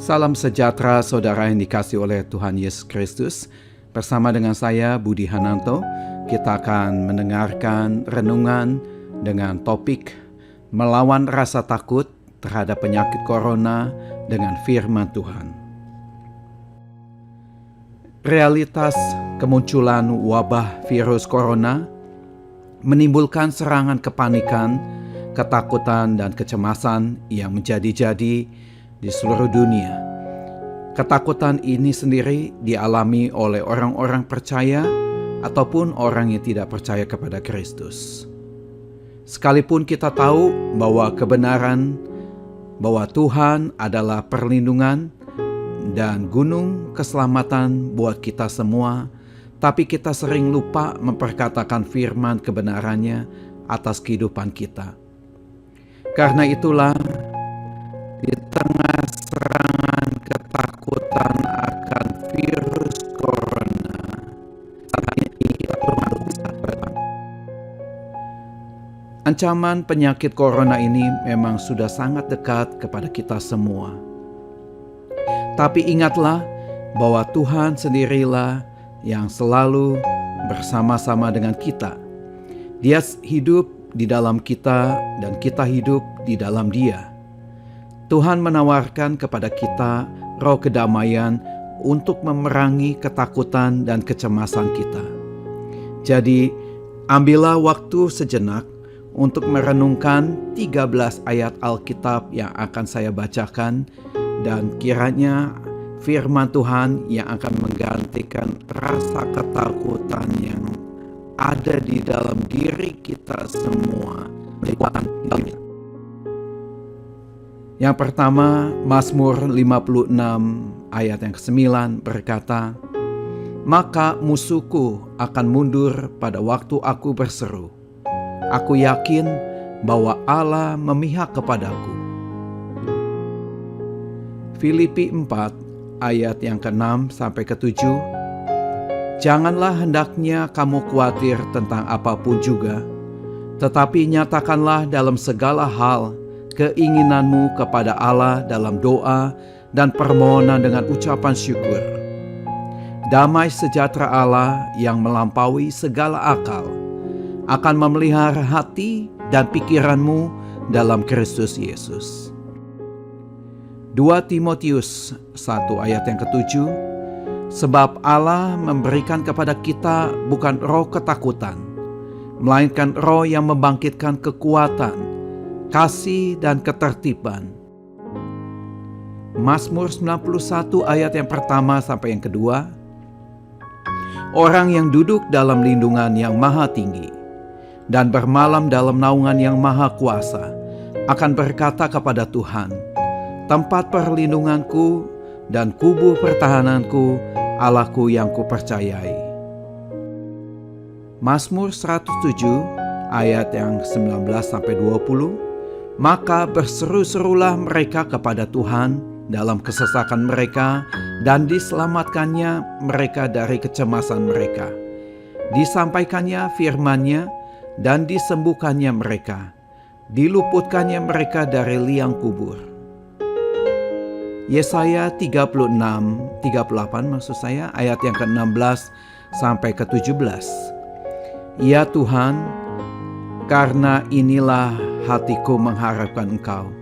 Salam sejahtera saudara yang dikasihi oleh Tuhan Yesus Kristus. Bersama dengan saya Budi Hananto, kita akan mendengarkan renungan dengan topik melawan rasa takut terhadap penyakit corona dengan firman Tuhan. Realitas kemunculan wabah virus corona menimbulkan serangan kepanikan, ketakutan dan kecemasan yang menjadi-jadi di seluruh dunia. Ketakutan ini sendiri dialami oleh orang-orang percaya ataupun orang yang tidak percaya kepada Kristus. Sekalipun kita tahu bahwa kebenaran bahwa Tuhan adalah perlindungan dan gunung keselamatan buat kita semua, tapi kita sering lupa memperkatakan firman kebenarannya atas kehidupan kita. Karena itulah, di tengah serangan ketakutan akan virus corona, ancaman penyakit corona ini memang sudah sangat dekat kepada kita semua. Tapi ingatlah bahwa Tuhan sendirilah yang selalu bersama-sama dengan kita. Dia hidup di dalam kita dan kita hidup di dalam Dia. Tuhan menawarkan kepada kita roh kedamaian untuk memerangi ketakutan dan kecemasan kita. Jadi, ambillah waktu sejenak untuk merenungkan 13 ayat Alkitab yang akan saya bacakan, dan kiranya firman Tuhan yang akan menggantikan rasa ketakutan yang ada di dalam diri kita semua. Yang pertama, Mazmur 56 ayat yang ke-9 berkata, "Maka musuhku akan mundur pada waktu aku berseru. Aku yakin bahwa Allah memihak kepadaku." Filipi 4 ayat yang ke-6 sampai ke-7, "Janganlah hendaknya kamu khawatir tentang apapun juga, tetapi nyatakanlah dalam segala hal keinginanmu kepada Allah dalam doa dan permohonan dengan ucapan syukur. Damai sejahtera Allah yang melampaui segala akal akan memelihara hati dan pikiranmu dalam Kristus Yesus." 2 Timotius 1 ayat yang ke-7, "Sebab Allah memberikan kepada kita bukan roh ketakutan, melainkan roh yang membangkitkan kekuatan, kasih dan ketertiban." Mazmur 91 ayat yang pertama sampai yang kedua, "Orang yang duduk dalam lindungan yang maha tinggi dan bermalam dalam naungan yang maha kuasa akan berkata kepada Tuhan, tempat perlindunganku dan kubu pertahananku, Allahku yang kupercayai." Mazmur 107 ayat yang 19 sampai 20, "Maka berseru-serulah mereka kepada Tuhan dalam kesesakan mereka, dan diselamatkannya mereka dari kecemasan mereka. Disampaikannya firman-Nya dan disembuhkannya mereka. Diluputkannya mereka dari liang kubur." Yesaya 38 ayat yang ke-16 sampai ke-17, "Ya Tuhan, karena inilah hatiku mengharapkan Engkau.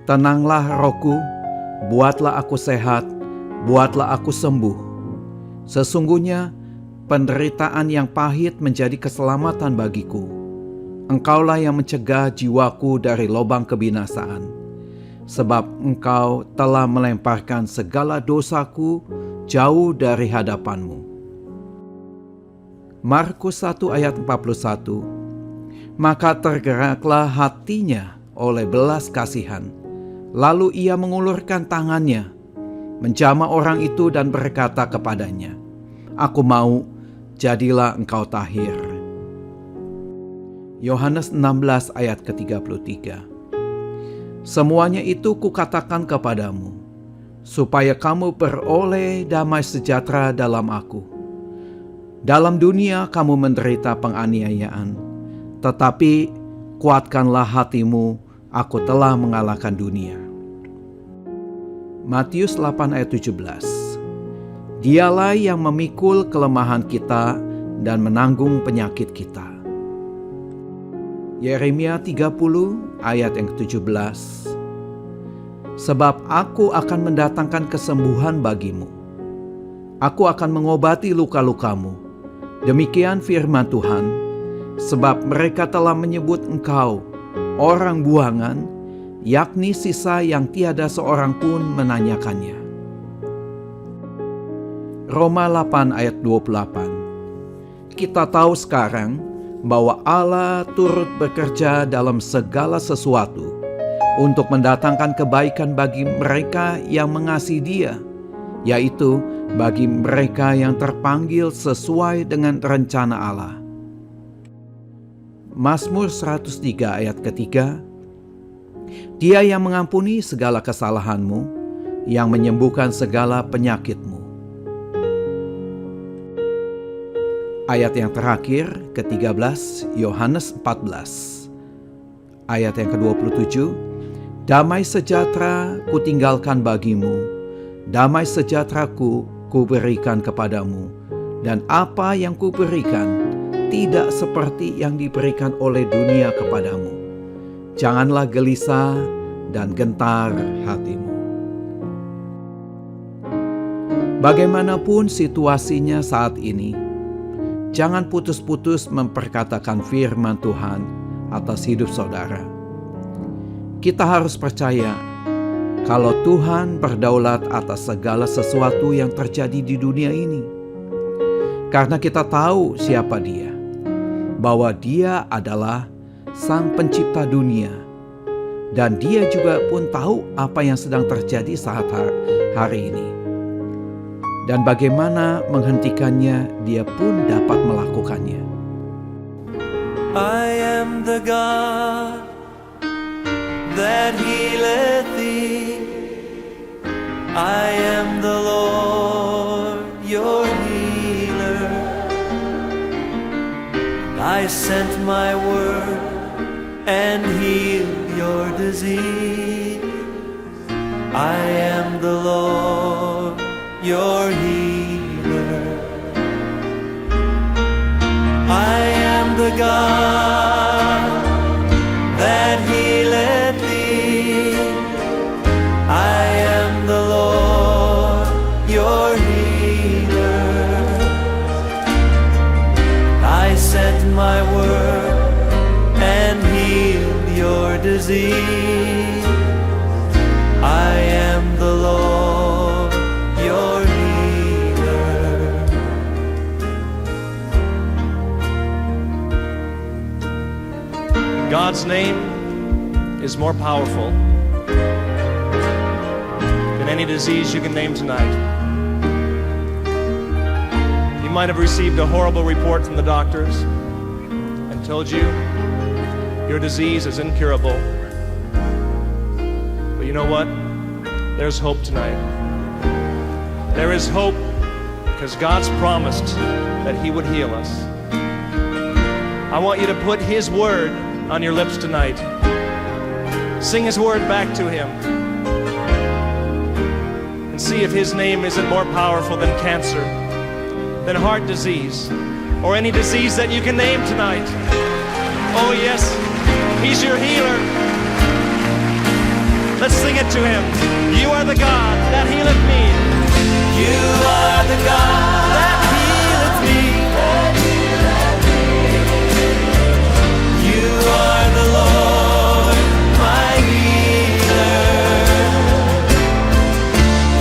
Tenanglah rohku, buatlah aku sehat, buatlah aku sembuh. Sesungguhnya penderitaan yang pahit menjadi keselamatan bagiku. Engkaulah yang mencegah jiwaku dari lubang kebinasaan, sebab Engkau telah melemparkan segala dosaku jauh dari hadapan-Mu." Markus 1 ayat 41, "Maka tergeraklah hatinya oleh belas kasihan. Lalu ia mengulurkan tangannya, menjamah orang itu dan berkata kepadanya, 'Aku mau, jadilah engkau tahir.'" Yohanes 16 ayat ke-33, "Semuanya itu kukatakan kepadamu, supaya kamu beroleh damai sejahtera dalam aku. Dalam dunia kamu menderita penganiayaan, tetapi kuatkanlah hatimu, aku telah mengalahkan dunia." Matius 8 ayat 17. Dialah yang memikul kelemahan kita dan menanggung penyakit kita. Yeremia 30 ayat yang ke-17. Sebab aku akan mendatangkan kesembuhan bagimu. Aku akan mengobati luka-lukamu. Demikian firman Tuhan, sebab mereka telah menyebut engkau orang buangan, yakni sisa yang tiada seorang pun menanyakannya. Roma 8 ayat 28. Kita tahu sekarang bahwa Allah turut bekerja dalam segala sesuatu untuk mendatangkan kebaikan bagi mereka yang mengasihi Dia, yaitu bagi mereka yang terpanggil sesuai dengan rencana Allah. Mazmur 103 ayat ketiga. Dia yang mengampuni segala kesalahanmu, yang menyembuhkan segala penyakitmu. Ayat yang terakhir, ke-13, Yohanes 14. Ayat yang ke-27, damai sejahtera kutinggalkan bagimu, damai sejahteraku kuberikan kepadamu, dan apa yang kuberikan tidak seperti yang diberikan oleh dunia kepadamu. Janganlah gelisah dan gentar hatimu. Bagaimanapun situasinya saat ini, jangan putus-putus memperkatakan firman Tuhan atas hidup saudara. Kita harus percaya kalau Tuhan berdaulat atas segala sesuatu yang terjadi di dunia ini. Karena kita tahu siapa Dia, bahwa Dia adalah Sang Pencipta dunia, dan Dia juga pun tahu apa yang sedang terjadi saat hari ini. Dan bagaimana menghentikannya, Dia pun dapat melakukannya. I am the God that healeth thee. I am the Lord your healer. I sent my word and healed your disease. I am the Lord your healer. I am the God that healeth thee. I am the Lord your healer. I sent my word and healed your disease. I am the Lord your healer. God's name is more powerful than any disease you can name tonight. You might have received a horrible report from the doctors and told you your disease is incurable. But you know what? There's hope tonight. There is hope because God's promised that He would heal us. I want you to put His word on your lips tonight. Sing His word back to Him. And see if His name isn't more powerful than cancer, than heart disease, or any disease that you can name tonight. Oh yes, He's your healer. Let's sing it to Him. You are the God that healeth me. You are the God that healeth me. You are the Lord, my healer.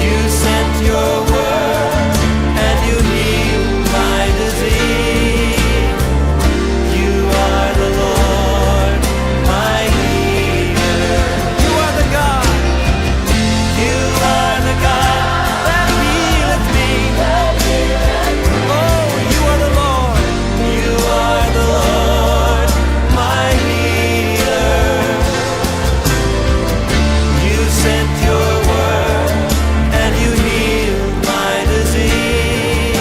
You sent your word and you healed my disease. You are the Lord, my healer. You are the God. You are the God that healeth me. Oh, you are the Lord. You are the Lord, my healer. You sent your word and you healed my disease.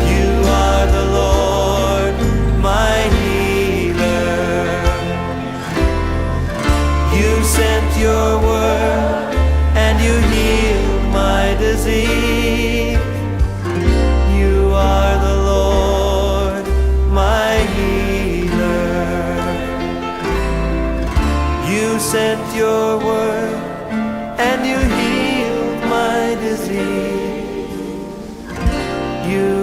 You are the Lord, my healer. You sent your word and you healed disease. You are the Lord, my healer. You sent your word and you healed my disease. You